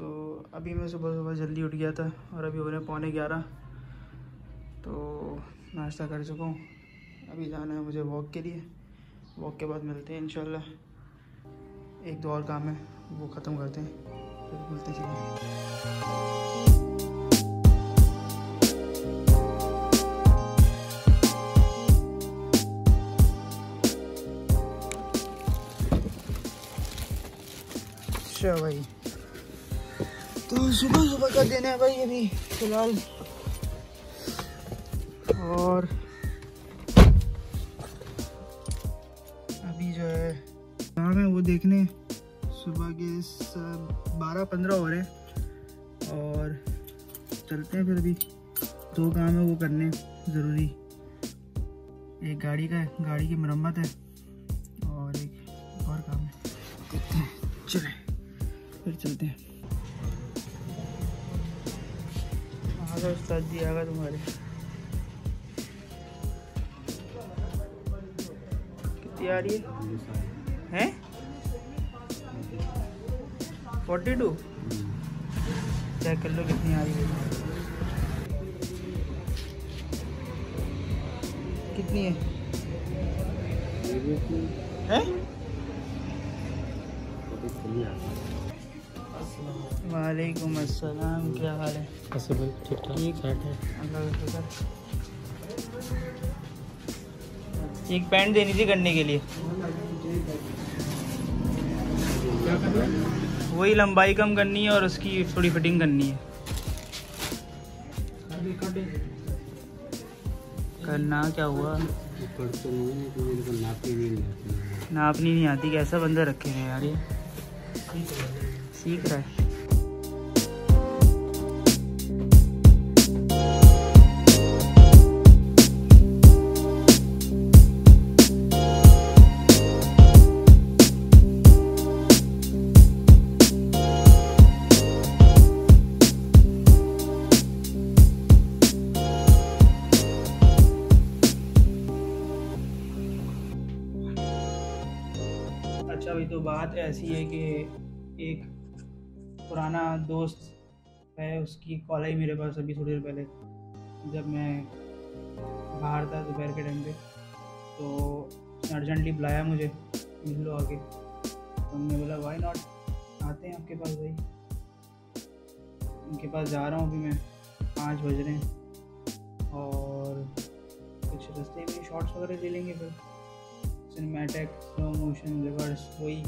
तो अभी मैं सुबह सुबह जल्दी उठ गया था और अभी हो रहे हैं 11:15। तो नाश्ता कर चुका हूँ। अभी जाना है मुझे वॉक के लिए। वॉक के बाद मिलते हैं इंशाल्लाह। एक दो और काम है वो ख़त्म करते हैं फिर मिलते चलें। अच्छा भाई, तो सुबह सुबह का दिन है भाई अभी फिलहाल। और अभी जो है काम है वो देखने, सुबह के 12-15 हो रहे हैं और चलते हैं फिर। अभी दो काम है वो करने ज़रूरी। एक गाड़ी का है, गाड़ी की मरम्मत है, और एक और काम है, देखते हैं। चलें फिर चलते हैं। आगे उस्ताद जी आगा तुम्हारे। कितनी आ रही है? 42 चेक कर लो कितनी आ रही है। कितनी है? वालेकुम अस्सलाम, क्या हाल है? ठीक ठाक है। अल्लाह का शुक्र। एक पैंट देनी थी करने के लिए, वही लंबाई कम करनी है और उसकी थोड़ी फिटिंग करनी है। करना क्या हुआ? नापनी नहीं आती। कैसा बंदा रखे हैं यार ये, सीख रहा है। अच्छा भाई, तो बात ऐसी है कि एक पुराना दोस्त है, उसकी कॉल आई मेरे पास अभी थोड़ी देर पहले, जब मैं बाहर था दोपहर के टाइम पे। तो उसने अर्जेंटली बुलाया मुझे, मिल लो आके। तो हमने बोला वाई नॉट, आते हैं आपके पास भाई। उनके पास जा रहा हूँ अभी मैं, 5 बज रहे हैं। और कुछ रास्ते में शॉर्ट्स वगैरह ले लेंगे, फिर सिनेमैटिक, स्लो मोशन, रिवर्स, वही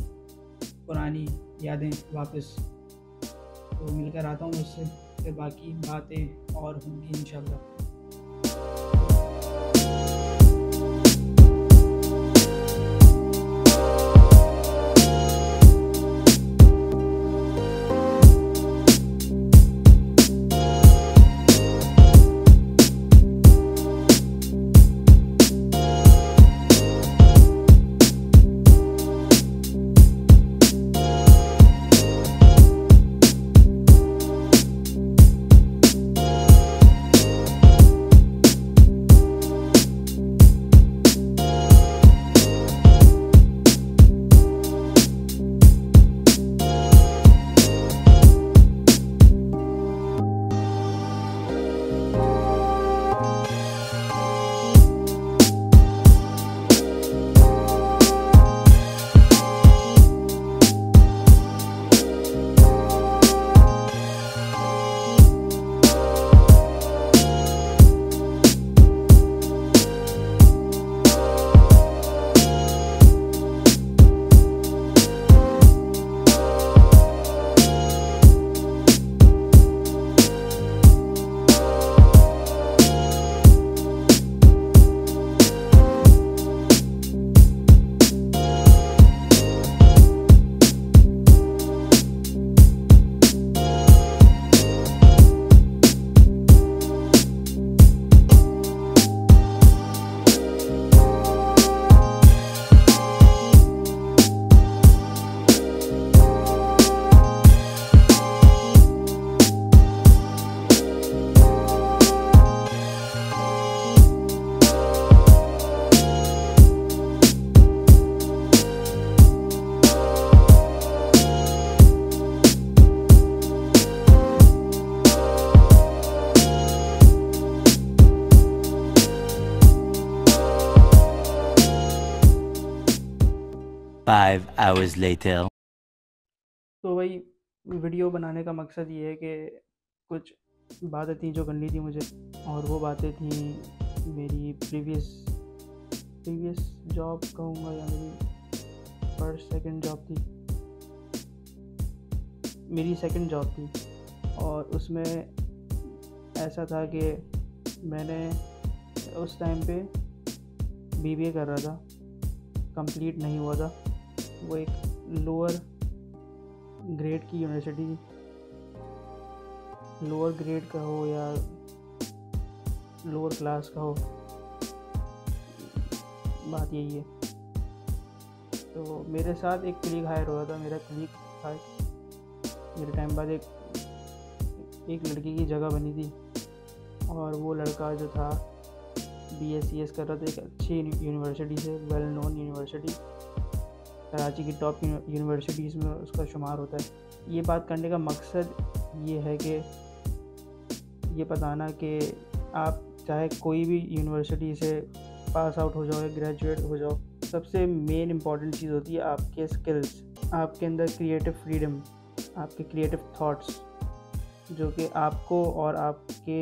पुरानी यादें वापस। तो मिलकर आता हूँ उससे, फिर बाकी बातें और होंगी इंशाल्लाह। 5 hours later. तो भाई वीडियो बनाने का मकसद ये है कि कुछ बातें थी जो करनी थी मुझे, और वो बातें थी मेरी प्रीवियस जॉब कहूँगा या मेरी फर्स्ट सेकंड जॉब थी, मेरी सेकंड जॉब थी। और उसमें ऐसा था कि मैंने उस टाइम पे बीबीए कर रहा था, कंप्लीट नहीं हुआ था। वो एक लोअर ग्रेड की यूनिवर्सिटी, लोअर ग्रेड का हो या लोअर क्लास का हो, बात यही है। तो मेरे साथ एक कलीग हायर हुआ था, मेरा कलीग था। मेरे टाइम बाद एक लड़की की जगह बनी थी, और वो लड़का जो था BScs कर रहा था एक अच्छी यूनिवर्सिटी से, वेल नोन यूनिवर्सिटी, कराची की टॉप यूनिवर्सिटीज़ में उसका शुमार होता है। ये बात करने का मकसद ये है कि ये बताना कि आप चाहे कोई भी यूनिवर्सिटी से पास आउट हो जाओ या ग्रेजुएट हो जाओ, सबसे मेन इम्पॉर्टेंट चीज़ होती है आपके स्किल्स, आपके अंदर क्रिएटिव फ्रीडम, आपके क्रिएटिव थॉट्स, जो कि आपको और आपके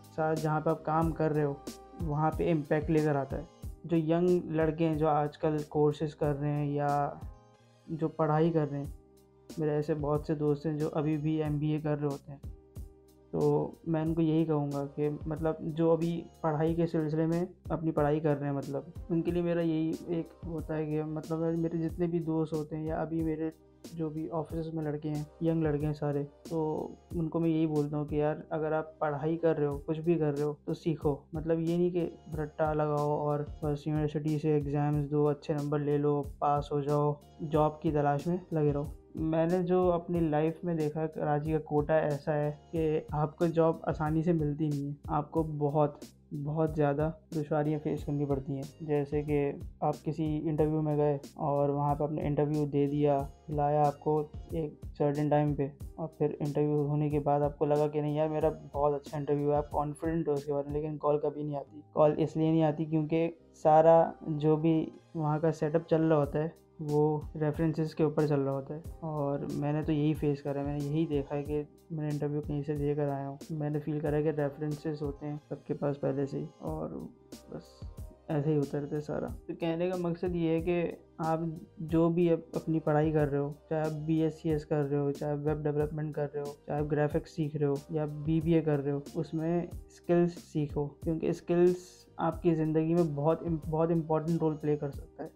साथ जहाँ पर आप काम कर रहे हो वहाँ पे इम्पैक्ट लेकर आता है। जो यंग लड़के हैं जो आजकल कोर्सेज़ कर रहे हैं या जो पढ़ाई कर रहे हैं, मेरे ऐसे बहुत से दोस्त हैं जो अभी भी MBA कर रहे होते हैं। तो मैं उनको यही कहूँगा कि मतलब जो अभी पढ़ाई के सिलसिले में अपनी पढ़ाई कर रहे हैं, मतलब उनके लिए मेरा यही एक होता है कि मतलब मेरे जितने भी दोस्त होते हैं या अभी मेरे जो भी ऑफिस में लड़के हैं, यंग लड़के हैं सारे, तो उनको मैं यही बोलता हूँ कि यार अगर आप पढ़ाई कर रहे हो, कुछ भी कर रहे हो, तो सीखो। मतलब ये नहीं कि रट्टा लगाओ और बस यूनिवर्सिटी से एग्ज़ाम्स दो, अच्छे नंबर ले लो, पास हो जाओ, जॉब की तलाश में लगे रहो। मैंने जो अपनी लाइफ में देखा, कराची का कोटा ऐसा है कि आपको जॉब आसानी से मिलती नहीं है, आपको बहुत ज़्यादा दुश्वारियाँ फेस करनी पड़ती हैं। जैसे कि आप किसी इंटरव्यू में गए और वहाँ पर आपने इंटरव्यू दे दिया, बुलाया आपको एक सर्टेन टाइम पे, और फिर इंटरव्यू होने के बाद आपको लगा कि नहीं यार मेरा बहुत अच्छा इंटरव्यू है, आप कॉन्फिडेंट हो उसके बारे में, लेकिन कॉल कभी नहीं आती। कॉल इसलिए नहीं आती क्योंकि सारा जो भी वहाँ का सेटअप चल रहा होता है वो रेफरेंसेस के ऊपर चल रहा होता है। और मैंने तो यही फेस करा है, मैंने यही देखा है कि मैंने इंटरव्यू कहीं से देकर आया हूँ, मैंने फील करा है कि रेफरेंसेस होते हैं सबके पास पहले से ही, और बस ऐसे ही होता रहता है सारा। तो कहने का मकसद ये है कि आप जो भी अपनी पढ़ाई कर रहे हो, चाहे आप BScs कर रहे हो, चाहे वेब डेवलपमेंट कर रहे हो, चाहे आप ग्राफिक्स सीख रहे हो या BBA कर रहे हो, उसमें स्किल्स सीखो, क्योंकि स्किल्स आपकी ज़िंदगी में बहुत इंपॉर्टेंट रोल प्ले कर सकता है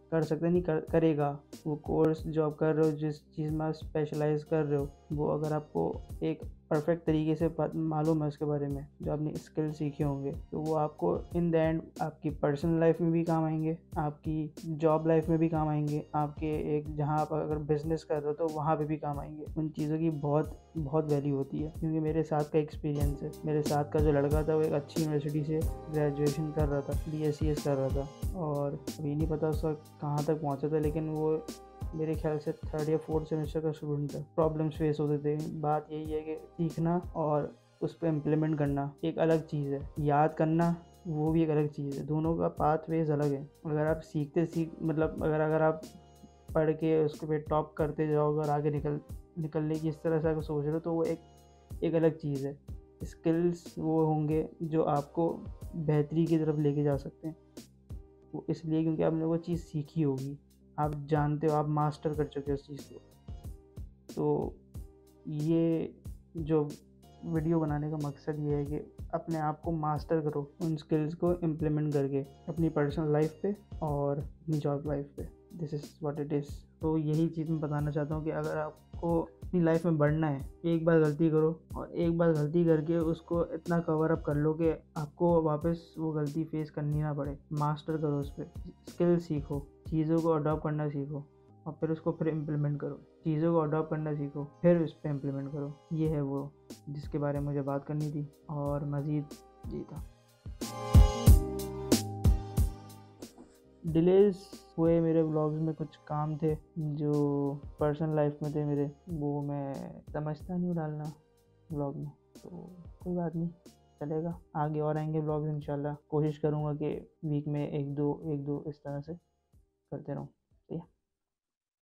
नहीं करेगा। वो कोर्स जो आप कर रहे हो, जिस चीज़ में आप स्पेशलाइज कर रहे हो, वो अगर आपको एक परफेक्ट तरीके से मालूम है उसके बारे में, जो आपने स्किल सीखे होंगे, तो वो आपको इन द एंड आपकी पर्सनल लाइफ में भी काम आएंगे, आपकी जॉब लाइफ में भी काम आएंगे, आपके एक जहाँ आप अगर बिजनेस कर रहे हो तो वहाँ पे भी काम आएंगे। उन चीज़ों की बहुत वैल्यू होती है, क्योंकि मेरे साथ का एक्सपीरियंस है। मेरे साथ का जो लड़का था वो एक अच्छी यूनिवर्सिटी से ग्रेजुएशन कर रहा था, BScs कर रहा था, और अभी नहीं पता उसका कहाँ तक पहुँचा था, लेकिन वो मेरे ख्याल से 3rd या 4th सेमेस्टर का स्टूडेंट था। प्रॉब्लम्स फेस होते थे। बात यही है कि सीखना और उस पर इम्प्लीमेंट करना एक अलग चीज़ है, याद करना वो भी एक अलग चीज़ है, दोनों का पाथ वेज अलग है। अगर आप मतलब अगर आप पढ़ के उसके पे टॉप करते जाओ, अगर आगे निकलने की इस तरह से अगर सोच रहे हो, तो वो एक अलग चीज़ है। स्किल्स वो होंगे जो आपको बेहतरी की तरफ लेके जा सकते हैं। वो इसलिए क्योंकि आपने वो चीज़ सीखी होगी, आप जानते हो, आप मास्टर कर चुके हो उस चीज़ को। तो ये जो वीडियो बनाने का मकसद ये है कि अपने आप को मास्टर करो, उन स्किल्स को इम्प्लीमेंट करके अपनी पर्सनल लाइफ पे और अपनी जॉब लाइफ पे। This is what it is. तो यही चीज़ मैं बताना चाहता हूँ कि अगर आपको अपनी लाइफ में बढ़ना है, एक बार गलती करो, और एक बार गलती करके उसको इतना कवर अप कर लो कि आपको वापस वो गलती फेस करनी ना पड़े। मास्टर करो उस पर, स्किल सीखो, चीज़ों को अडॉप्ट करना सीखो, और फिर उसको फिर इम्प्लीमेंट करो। चीज़ों को अडॉप्ट करना सीखो, फिर उस पर इम्प्लीमेंट करो। ये है वो जिसके बारे में मुझे बात करनी थी, और मज़ीद जी था। डिलेज हुए मेरे व्लॉग्स में, कुछ काम थे जो पर्सनल लाइफ में थे मेरे, वो मैं समझता नहीं हूँ डालना व्लॉग में, तो कोई बात नहीं, चलेगा। आगे और आएंगे व्लॉग्स इंशाल्लाह। कोशिश करूँगा कि वीक में एक दो इस तरह से करते रहूँ। ठीक है।